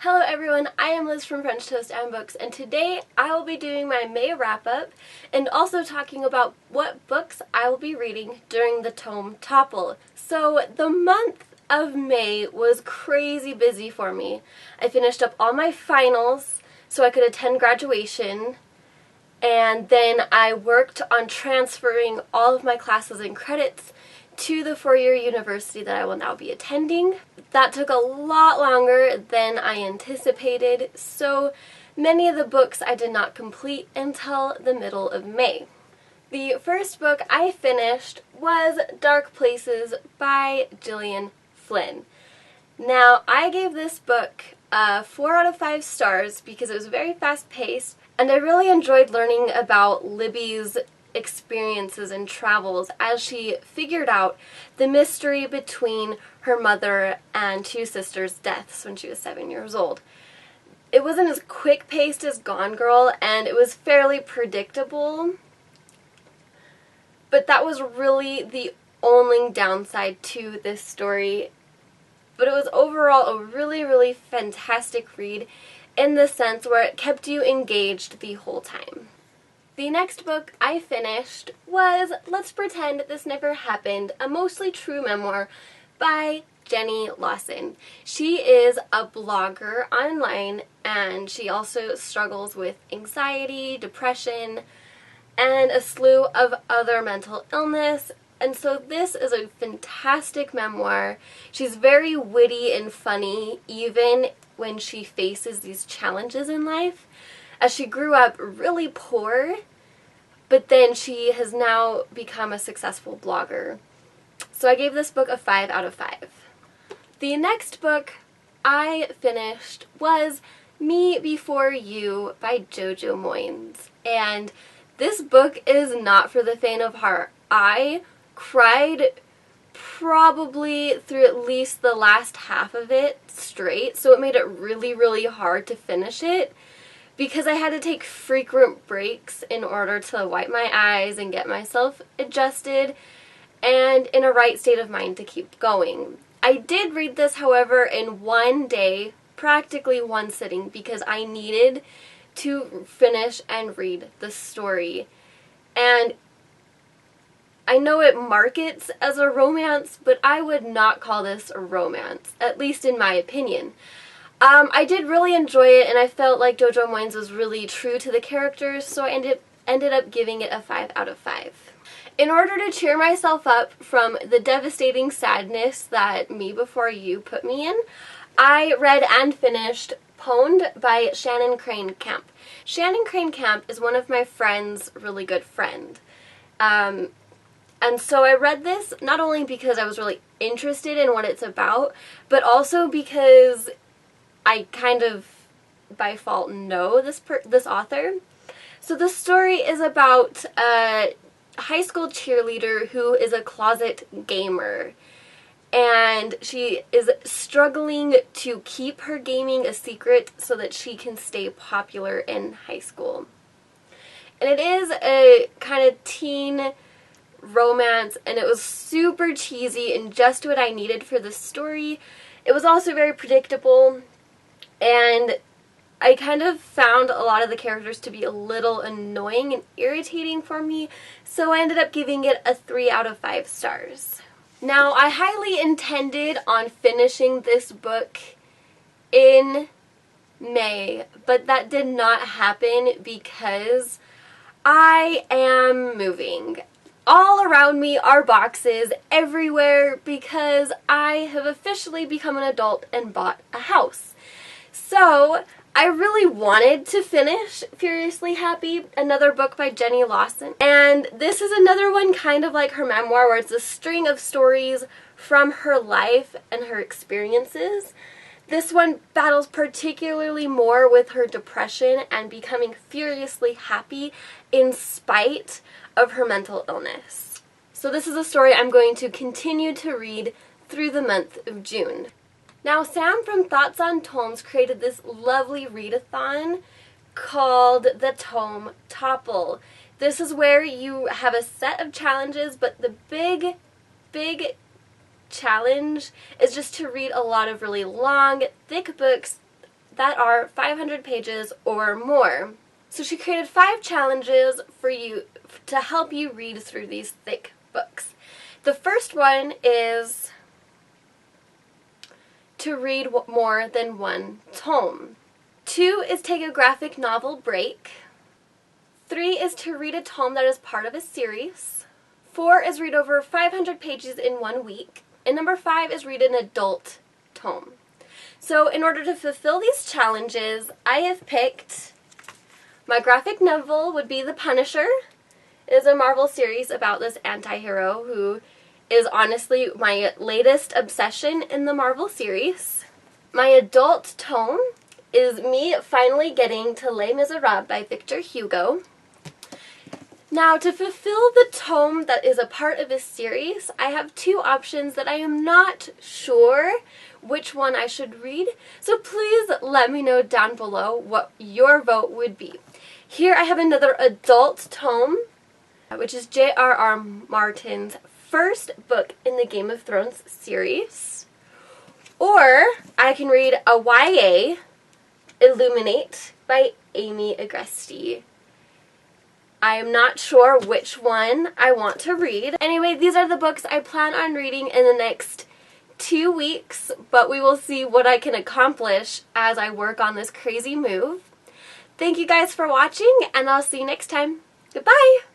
Hello everyone, I am Liz from French Toast and Books, and today I will be doing my May wrap-up and also talking about what books I will be reading during the tome Topple. So the month of May was crazy busy for me. I finished up all my finals so I could attend graduation, and then I worked on transferring all of my classes and credits to the four-year university that I will now be attending. That took a lot longer than I anticipated, so many of the books I did not complete until the middle of May. The first book I finished was Dark Places by Gillian Flynn. Now, I gave this book 4 out of 5 stars because it was very fast-paced, and I really enjoyed learning about Libby's experiences and travels as she figured out the mystery between her mother and two sisters' deaths when she was 7 years old. It wasn't as quick-paced as Gone Girl, and it was fairly predictable, but that was really the only downside to this story. But it was overall a really fantastic read in the sense where it kept you engaged the whole time. The next book I finished was Let's Pretend This Never Happened, a mostly true memoir by Jenny Lawson. She is a blogger online, and she also struggles with anxiety, depression, and a slew of other mental illness. And so this is a fantastic memoir. She's very witty and funny, even when she faces these challenges in life, as she grew up really poor, but then she has now become a successful blogger. So I gave this book a 5 out of 5. The next book I finished was Me Before You by Jojo Moynes. And this book is not for the faint of heart. I cried probably through at least the last half of it straight, so it made it really hard to finish it because I had to take frequent breaks in order to wipe my eyes and get myself adjusted and in a right state of mind to keep going. I did read this, however, in one day, practically one sitting, because I needed to finish and read the story. And I know it markets as a romance, but I would not call this a romance, at least in my opinion. I did really enjoy it, and I felt like Jojo Moynes was really true to the characters, so I ended up giving it a 5 out of 5. In order to cheer myself up from the devastating sadness that Me Before You put me in, I read and finished Pwned by Shannon Crane Camp. Shannon Crane Camp is one of my friend's really good friend. And so I read this not only because I was really interested in what it's about, but also because I kind of, by default, know this author. So the story is about a high school cheerleader who is a closet gamer, and she is struggling to keep her gaming a secret so that she can stay popular in high school. And it is a kind of teen romance, and it was super cheesy and just what I needed for the story. It was also very predictable, and I kind of found a lot of the characters to be a little annoying and irritating for me, so I ended up giving it a 3 out of 5 stars. Now, I highly intended on finishing this book in May, but that did not happen because I am moving. All around me are boxes everywhere because I have officially become an adult and bought a house. So I really wanted to finish Furiously Happy, another book by Jenny Lawson. And this is another one kind of like her memoir, where it's a string of stories from her life and her experiences. This one battles particularly more with her depression and becoming furiously happy in spite of her mental illness. So this is a story I'm going to continue to read through the month of June. Now, Sam from Thoughts on Tomes created this lovely readathon called the Tome Topple. This is where you have a set of challenges, but the big challenge is just to read a lot of really long, thick books that are 500 pages or more. So she created 5 challenges for you to help you read through these thick books. The first one is to read more than one tome. 2 is take a graphic novel break. 3 is to read a tome that is part of a series. 4 is read over 500 pages in 1 week. And number 5 is read an adult tome. So in order to fulfill these challenges, I have picked my graphic novel would be The Punisher. It is a Marvel series about this anti-hero who is honestly my latest obsession in the Marvel series. My adult tome is me finally getting to Les Miserables by Victor Hugo. Now, to fulfill the tome that is a part of this series, I have 2 options that I am not sure which one I should read, so please let me know down below what your vote would be. Here I have another adult tome, which is J.R.R. Martin's first book in the Game of Thrones series. Or I can read a YA, Illuminate, by Amy Agresti. I am not sure which one I want to read. Anyway, these are the books I plan on reading in the next 2 weeks, but we will see what I can accomplish as I work on this crazy move. Thank you guys for watching, and I'll see you next time. Goodbye!